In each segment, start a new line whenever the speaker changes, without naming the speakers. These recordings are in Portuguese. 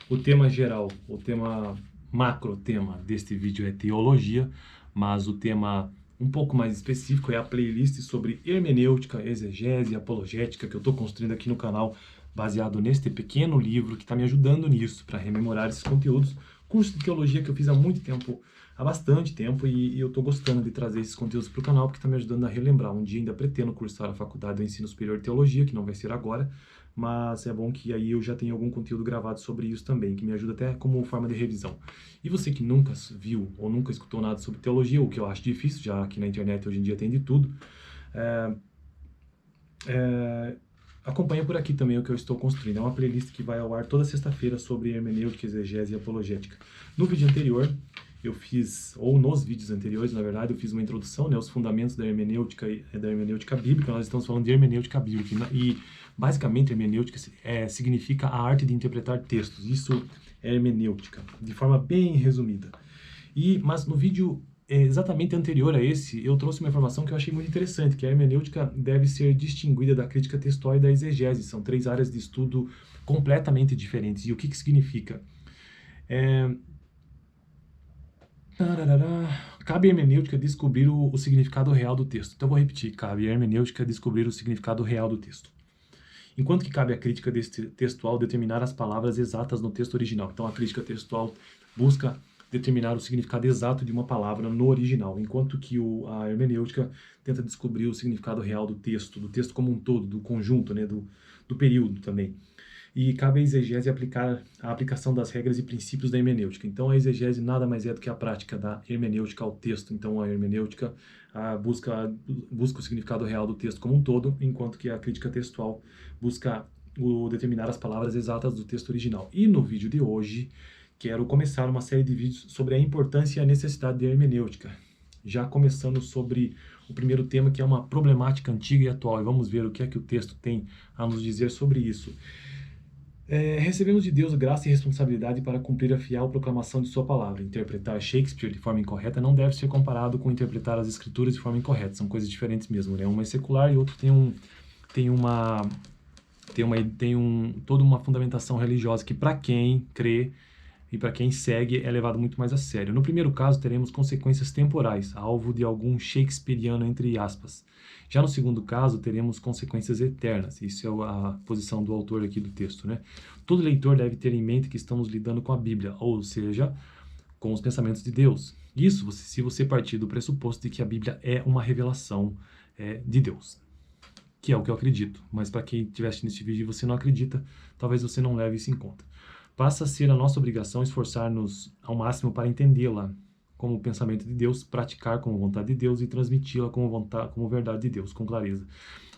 O tema geral, o tema macro tema deste vídeo é teologia, mas o tema um pouco mais específico é a playlist sobre hermenêutica, exegese e apologética que eu estou construindo aqui no canal, baseado neste pequeno livro que está me ajudando nisso, para rememorar esses conteúdos. Curso de teologia que eu fiz há muito tempo, há bastante tempo, e eu estou gostando de trazer esses conteúdos para o canal, porque está me ajudando a relembrar. Um dia ainda pretendo cursar a faculdade do Ensino Superior de Teologia, que não vai ser agora, mas é bom que aí eu já tenho algum conteúdo gravado sobre isso também, que me ajuda até como forma de revisão. E você que nunca viu ou nunca escutou nada sobre teologia, o que eu acho difícil, já que na internet hoje em dia tem de tudo, acompanha por aqui também o que eu estou construindo. É uma playlist que vai ao ar toda sexta-feira sobre hermenêutica, exegese e apologética. No vídeo anterior, eu fiz, ou nos vídeos anteriores, na verdade, eu fiz uma introdução, né, os fundamentos da hermenêutica bíblica. Nós estamos falando de hermenêutica bíblica, e basicamente hermenêutica significa a arte de interpretar textos. Isso é hermenêutica, de forma bem resumida. Mas no vídeo exatamente anterior a esse, eu trouxe uma informação que eu achei muito interessante, que a hermenêutica deve ser distinguida da crítica textual e da exegese. São três áreas de estudo completamente diferentes. E o que significa? Cabe à hermenêutica descobrir o significado real do texto. Então eu vou repetir, cabe à hermenêutica descobrir o significado real do texto. Enquanto que cabe à crítica textual determinar as palavras exatas no texto original. Então a crítica textual busca determinar o significado exato de uma palavra no original, enquanto que a hermenêutica tenta descobrir o significado real do texto como um todo, do conjunto, né, do período também. E cabe à exegese aplicar a aplicação das regras e princípios da hermenêutica. Então a exegese nada mais é do que a prática da hermenêutica ao texto. Então a hermenêutica busca o significado real do texto como um todo, enquanto que a crítica textual busca determinar as palavras exatas do texto original. E no vídeo de hoje, quero começar uma série de vídeos sobre a importância e a necessidade de hermenêutica. Já começando sobre o primeiro tema, que é uma problemática antiga e atual. E vamos ver o que é que o texto tem a nos dizer sobre isso. Recebemos de Deus graça e responsabilidade para cumprir a fiel proclamação de sua palavra. Interpretar Shakespeare de forma incorreta não deve ser comparado com interpretar as escrituras de forma incorreta. São coisas diferentes mesmo, né? Um é secular e outro tem toda uma fundamentação religiosa que, para quem crê e para quem segue, é levado muito mais a sério. No primeiro caso, teremos consequências temporais, alvo de algum shakespeariano, entre aspas. Já no segundo caso, teremos consequências eternas. Isso é a posição do autor aqui do texto, né? Todo leitor deve ter em mente que estamos lidando com a Bíblia, ou seja, com os pensamentos de Deus. Isso se você partir do pressuposto de que a Bíblia é uma revelação de Deus, que é o que eu acredito. Mas para quem estiver assistindo esse vídeo e você não acredita, talvez você não leve isso em conta. Passa a ser a nossa obrigação esforçar-nos ao máximo para entendê-la como o pensamento de Deus, praticar como vontade de Deus e transmiti-la como verdade de Deus, com clareza.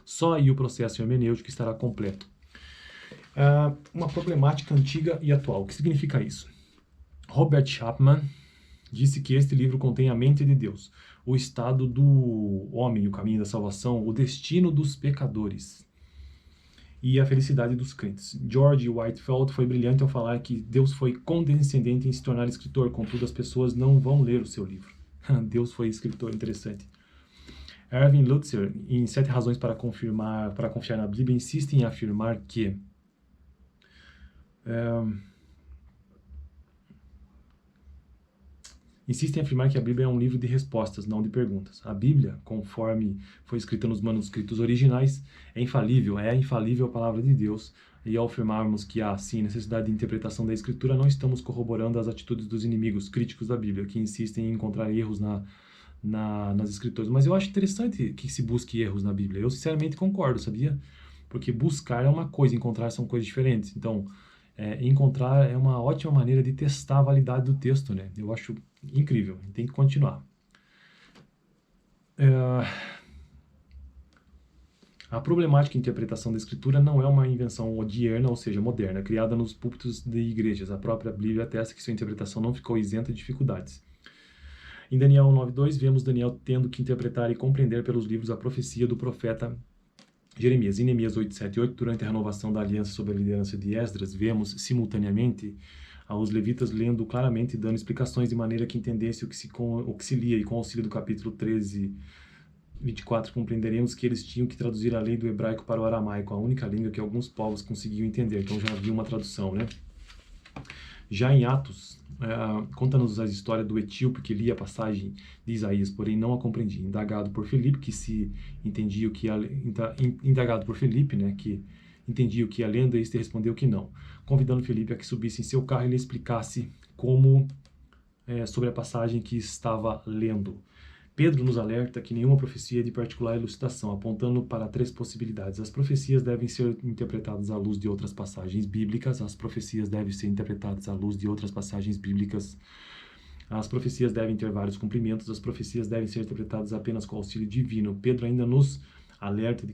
Só aí o processo hermenêutico estará completo. Uma problemática antiga e atual. O que significa isso? Robert Chapman disse que este livro contém a mente de Deus, o estado do homem, o caminho da salvação, o destino dos pecadores e a felicidade dos crentes. George Whitefield foi brilhante ao falar que Deus foi condescendente em se tornar escritor, contudo as pessoas não vão ler o seu livro. Deus foi escritor, interessante. Erwin Lutzer, em 7 razões para confiar na Bíblia, insiste em afirmar que a Bíblia é um livro de respostas, não de perguntas. A Bíblia, conforme foi escrita nos manuscritos originais, é infalível a palavra de Deus. E ao afirmarmos que há, sim, necessidade de interpretação da Escritura, não estamos corroborando as atitudes dos inimigos críticos da Bíblia, que insistem em encontrar erros nas Escrituras. Mas eu acho interessante que se busque erros na Bíblia. Eu, sinceramente, concordo, sabia? Porque buscar é uma coisa, encontrar são coisas diferentes. Então, encontrar é uma ótima maneira de testar a validade do texto, né? Eu acho incrível, tem que continuar. A problemática interpretação da Escritura não é uma invenção odierna, ou seja, moderna, criada nos púlpitos de igrejas. A própria Bíblia atesta que sua interpretação não ficou isenta de dificuldades. Em Daniel 9:2, vemos Daniel tendo que interpretar e compreender pelos livros a profecia do profeta Jeremias. Em Neemias 8:7-8, durante a renovação da aliança sob a liderança de Esdras, vemos simultaneamente os levitas lendo claramente e dando explicações de maneira que entendesse o que se lia, e com o auxílio do capítulo 13:24 compreenderemos que eles tinham que traduzir a lei do hebraico para o aramaico, a única língua que alguns povos conseguiam entender. Então já havia uma tradução, né? Já em Atos, conta-nos a história do etíope que lia a passagem de Isaías, porém não a compreendia. Indagado por Felipe, indagado por Felipe, né, que entendia o que ia lendo, este respondeu que não, convidando Felipe a que subisse em seu carro e lhe explicasse sobre a passagem que estava lendo. Pedro nos alerta que nenhuma profecia é de particular elucidação, apontando para 3 possibilidades. As profecias devem ser interpretadas à luz de outras passagens bíblicas. As profecias devem ser interpretadas à luz de outras passagens bíblicas. As profecias devem ter vários cumprimentos. As profecias devem ser interpretadas apenas com auxílio divino. Pedro ainda nos alerta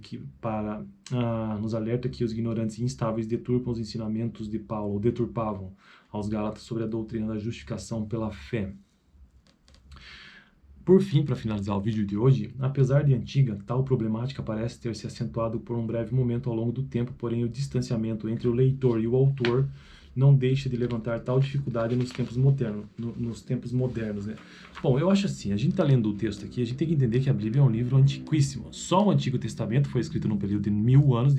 que os ignorantes e instáveis deturpam os ensinamentos de Paulo, ou deturpavam aos Gálatas sobre a doutrina da justificação pela fé. Por fim, para finalizar o vídeo de hoje, apesar de antiga, tal problemática parece ter se acentuado por um breve momento ao longo do tempo, porém o distanciamento entre o leitor e o autor não deixa de levantar tal dificuldade nos tempos modernos, né? Bom, eu acho assim, a gente está lendo o texto aqui, a gente tem que entender que a Bíblia é um livro antiquíssimo. Só o Antigo Testamento foi escrito num período de 1000 anos,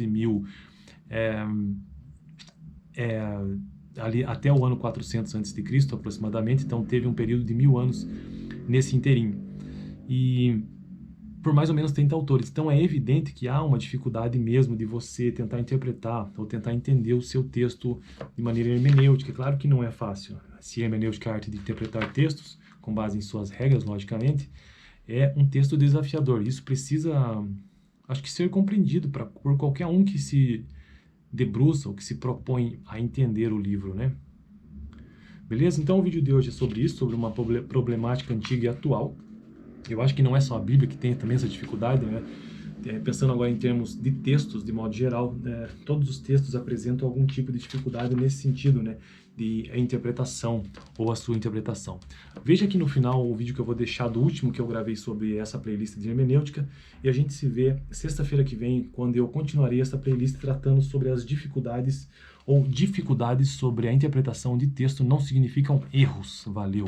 ali até o ano 400 a.C., aproximadamente, então teve um período de 1000 anos nesse inteirinho. E por mais ou menos 30 autores. Então é evidente que há uma dificuldade mesmo de você tentar interpretar ou tentar entender o seu texto de maneira hermenêutica. Claro que não é fácil. Se hermenêutica é a arte de interpretar textos, com base em suas regras, logicamente, é um texto desafiador. Isso precisa, acho que, ser compreendido por qualquer um que se debruça ou que se propõe a entender o livro, né? Beleza? Então o vídeo de hoje é sobre isso, sobre uma problemática antiga e atual. Eu acho que não é só a Bíblia que tem também essa dificuldade, né? Pensando agora em termos de textos, de modo geral, todos os textos apresentam algum tipo de dificuldade nesse sentido, né? De interpretação ou a sua interpretação. Veja aqui no final o vídeo que eu vou deixar do último que eu gravei sobre essa playlist de hermenêutica, e a gente se vê sexta-feira que vem, quando eu continuarei essa playlist tratando sobre as dificuldades sobre a interpretação de texto não significam erros. Valeu!